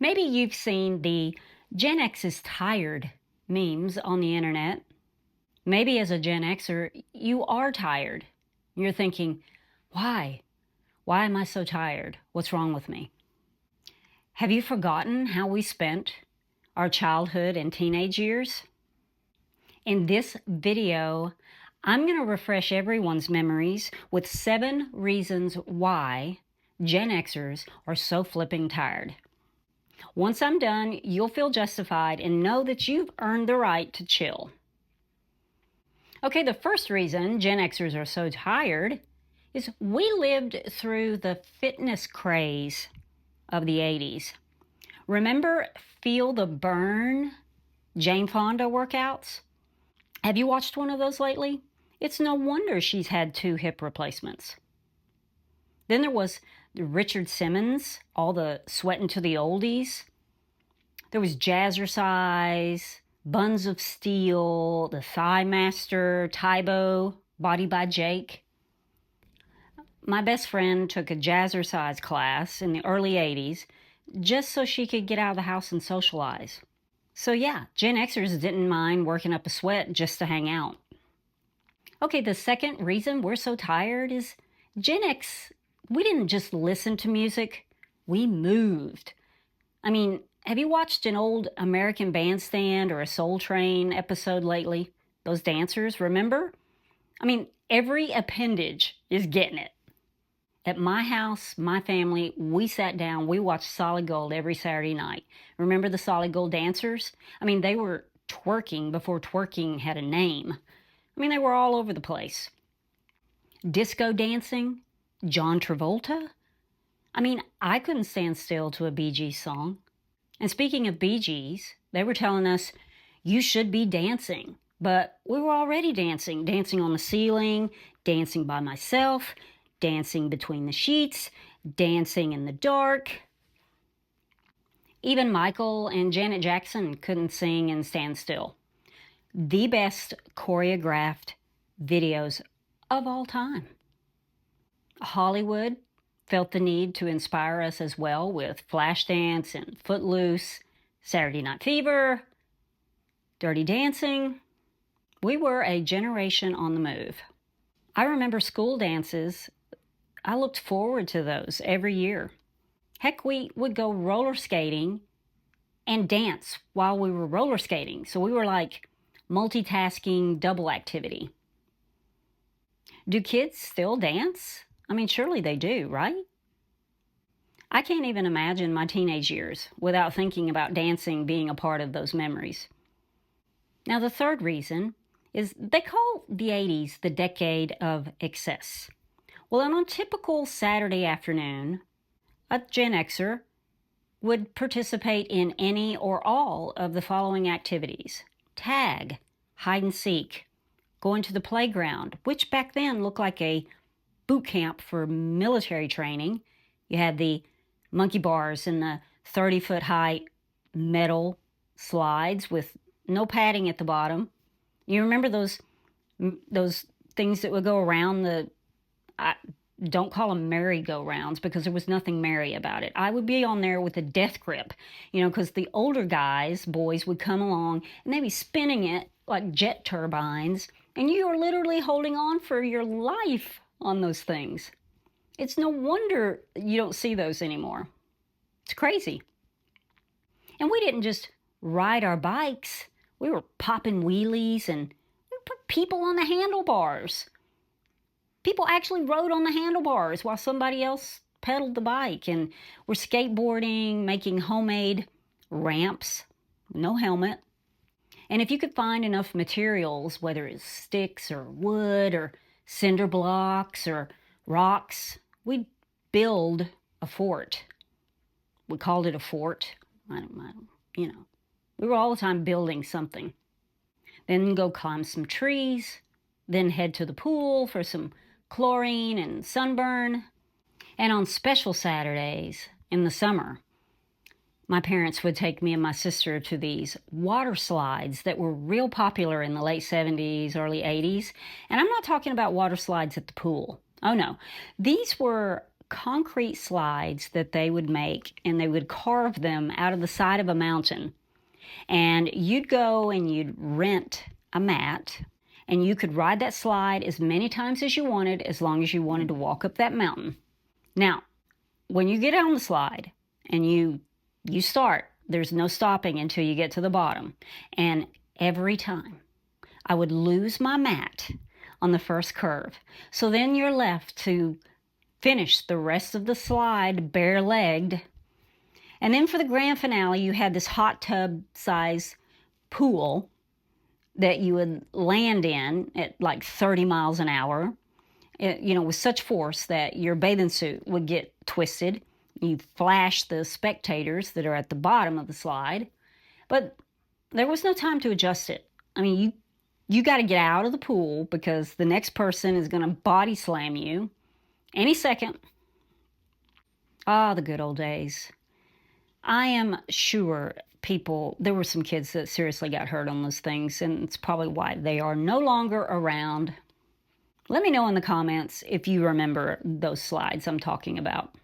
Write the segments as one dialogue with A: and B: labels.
A: Maybe you've seen the Gen X is tired memes on the internet. Maybe as a Gen Xer, you are tired. You're thinking, why? Why am I so tired? What's wrong with me? Have you forgotten how we spent our childhood and teenage years? In this video, I'm going to refresh everyone's memories with 7 reasons why Gen Xers are so flipping tired. Once I'm done, you'll feel justified and know that you've earned the right to chill. Okay, the first reason Gen Xers are so tired is we lived through the fitness craze of the 80s. Remember Feel the Burn Jane Fonda workouts? Have you watched one of those lately? It's no wonder she's had 2 hip replacements. Then there was Richard Simmons, all the sweating to the oldies. There was Jazzercise, Buns of Steel, the Thigh Master, Tybo, Body by Jake. My best friend took a Jazzercise class in the early 80s just so she could get out of the house and socialize. So yeah, Gen Xers didn't mind working up a sweat just to hang out. Okay, the second reason we're so tired is Gen X, we didn't just listen to music, we moved. I mean, have you watched an old American Bandstand or a Soul Train episode lately? Those dancers, remember? I mean, every appendage is getting it. At my house, my family, we sat down, we watched Solid Gold every Saturday night. Remember the Solid Gold dancers? I mean, they were twerking before twerking had a name. I mean, they were all over the place. Disco dancing, John Travolta. I mean, I couldn't stand still to a Bee Gees song. And speaking of Bee Gees, they were telling us, you should be dancing. But we were already dancing on the ceiling, dancing by myself, dancing between the sheets, dancing in the dark. Even Michael and Janet Jackson couldn't sing and stand still. The best choreographed videos of all time. Hollywood felt the need to inspire us as well with Flashdance and Footloose, Saturday Night Fever, Dirty Dancing. We were a generation on the move. I remember school dances. I looked forward to those every year. Heck, we would go roller skating and dance while we were roller skating. So we were like multitasking double activity. Do kids still dance? I mean, surely they do, right? I can't even imagine my teenage years without thinking about dancing being a part of those memories. Now, the third reason is they call the 80s the decade of excess. Well, on a typical Saturday afternoon, a Gen Xer would participate in any or all of the following activities: tag, hide and seek, going to the playground, which back then looked like a boot camp for military training. You had the monkey bars and the 30-foot high metal slides with no padding at the bottom. You remember those things that would go around the, I don't call them merry-go-rounds because there was nothing merry about it. I would be on there with a death grip, because the older boys would come along and they'd be spinning it like jet turbines, and you are literally holding on for your life on those things. It's no wonder you don't see those anymore. It's crazy. And we didn't just ride our bikes. We were popping wheelies and we put people on the handlebars. People actually rode on the handlebars while somebody else pedaled the bike, and were skateboarding, making homemade ramps, no helmet. And if you could find enough materials, whether it's sticks or wood or cinder blocks or rocks, we'd build a fort. We called it a fort. I don't, we were all the time building something. Then go climb some trees, then head to the pool for some chlorine and sunburn. And on special Saturdays in the summer, my parents would take me and my sister to these water slides that were real popular in the late 70s, early 80s. And I'm not talking about water slides at the pool. Oh no, these were concrete slides that they would make, and they would carve them out of the side of a mountain. And you'd go and you'd rent a mat, and you could ride that slide as many times as you wanted, as long as you wanted to walk up that mountain. Now, when you get on the slide and you start, there's no stopping until you get to the bottom. And every time I would lose my mat on the first curve. So then you're left to finish the rest of the slide bare-legged. And then for the grand finale, you had this hot tub size pool that you would land in at like 30 miles an hour, with such force that your bathing suit would get twisted. You flash the spectators that are at the bottom of the slide. But there was no time to adjust it. I mean, you got to get out of the pool because the next person is going to body slam you any second. Ah, the good old days. I am sure there were some kids that seriously got hurt on those things, and it's probably why they are no longer around. Let me know in the comments if you remember those slides I'm talking about.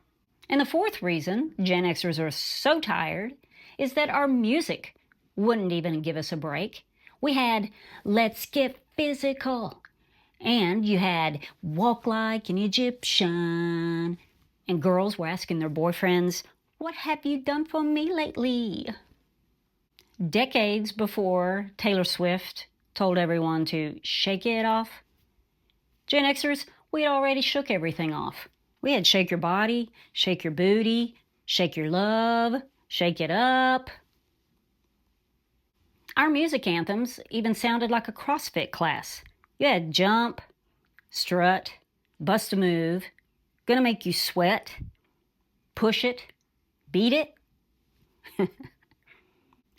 A: And the fourth reason Gen Xers are so tired is that our music wouldn't even give us a break. We had Let's Get Physical, and you had Walk Like an Egyptian, and girls were asking their boyfriends, "What have you done for me lately?" Decades before Taylor Swift told everyone to shake it off, Gen Xers, we already shook everything off. We had shake your body, shake your booty, shake your love, shake it up. Our music anthems even sounded like a CrossFit class. You had jump, strut, bust a move, gonna make you sweat, push it, beat it.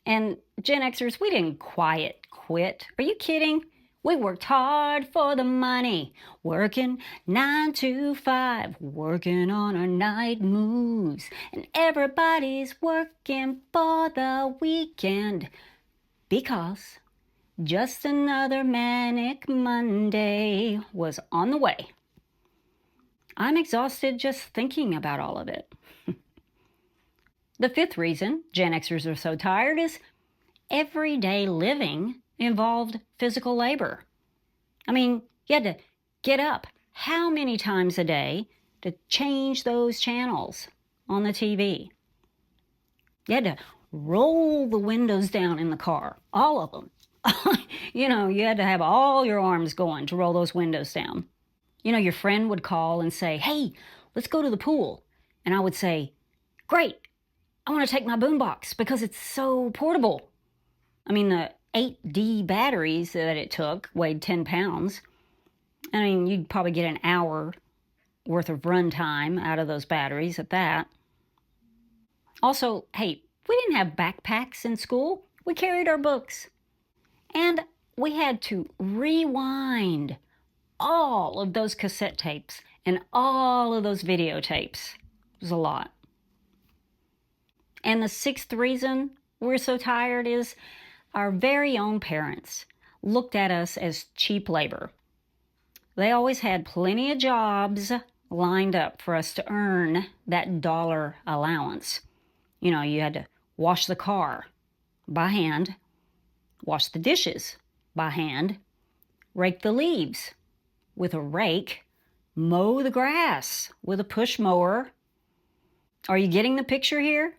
A: And Gen Xers, we didn't quit. Are you kidding? We worked hard for the money, working 9 to 5, working on our night moves. And everybody's working for the weekend because just another manic Monday was on the way. I'm exhausted just thinking about all of it. The fifth reason Gen Xers are so tired is everyday living involved physical labor. I mean, you had to get up how many times a day to change those channels on the TV? You had to roll the windows down in the car, all of them. You had to have all your arms going to roll those windows down. Your friend would call and say, "Hey, let's go to the pool." And I would say, "Great, I want to take my boombox because it's so portable." I mean, the 8D batteries that it took weighed 10 pounds. I mean, you'd probably get an hour worth of run time out of those batteries at that. Also, hey, we didn't have backpacks in school. We carried our books. And we had to rewind all of those cassette tapes and all of those videotapes. It was a lot. And the sixth reason we're so tired is our very own parents looked at us as cheap labor. They always had plenty of jobs lined up for us to earn that dollar allowance. You had to wash the car by hand, wash the dishes by hand, rake the leaves with a rake, mow the grass with a push mower. Are you getting the picture here?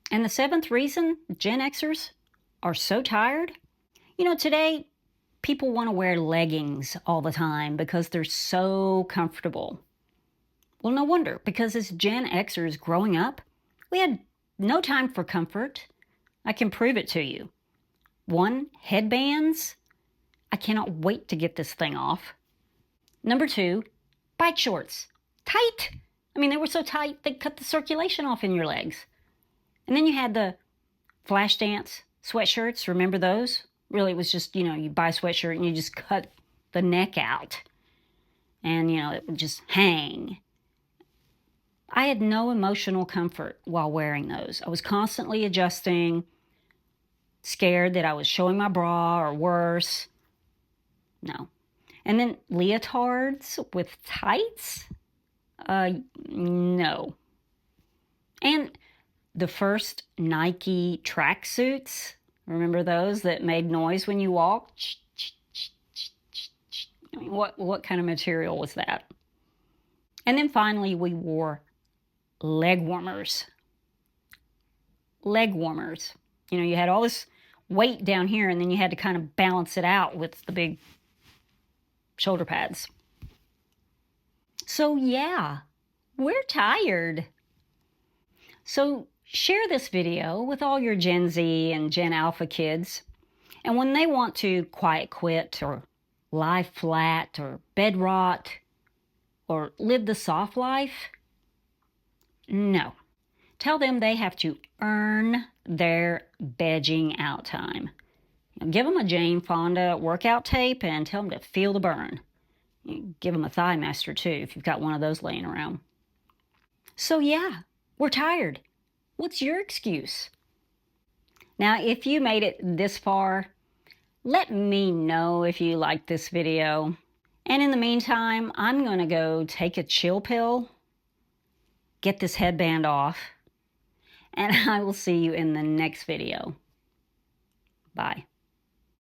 A: And the seventh reason Gen Xers are so tired? Today people want to wear leggings all the time because they're so comfortable. Well, no wonder, because as Gen Xers growing up, we had no time for comfort. I can prove it to you. 1, headbands. I cannot wait to get this thing off. Number 2, bike shorts. Tight. I mean, they were so tight, they cut the circulation off in your legs. And then you had the Flashdance sweatshirts. Remember those? Really, it was just, you buy a sweatshirt and you just cut the neck out. And, it would just hang. I had no emotional comfort while wearing those. I was constantly adjusting, scared that I was showing my bra or worse. No. And then leotards with tights. No. And the first Nike tracksuits, remember those that made noise when you walked? I mean, what kind of material was that? And then finally, we wore leg warmers. Leg warmers. You know, you had all this weight down here, and then you had to kind of balance it out with the big shoulder pads. So yeah, we're tired. So share this video with all your Gen Z and Gen Alpha kids. And when they want to quiet quit or lie flat or bed rot or live the soft life, no. Tell them they have to earn their vegging out time. Give them a Jane Fonda workout tape and tell them to feel the burn. Give them a Thigh Master too if you've got one of those laying around. So yeah, we're tired. What's your excuse? Now, if you made it this far, let me know if you liked this video. And in the meantime, I'm going to go take a chill pill, get this headband off, and I will see you in the next video. Bye.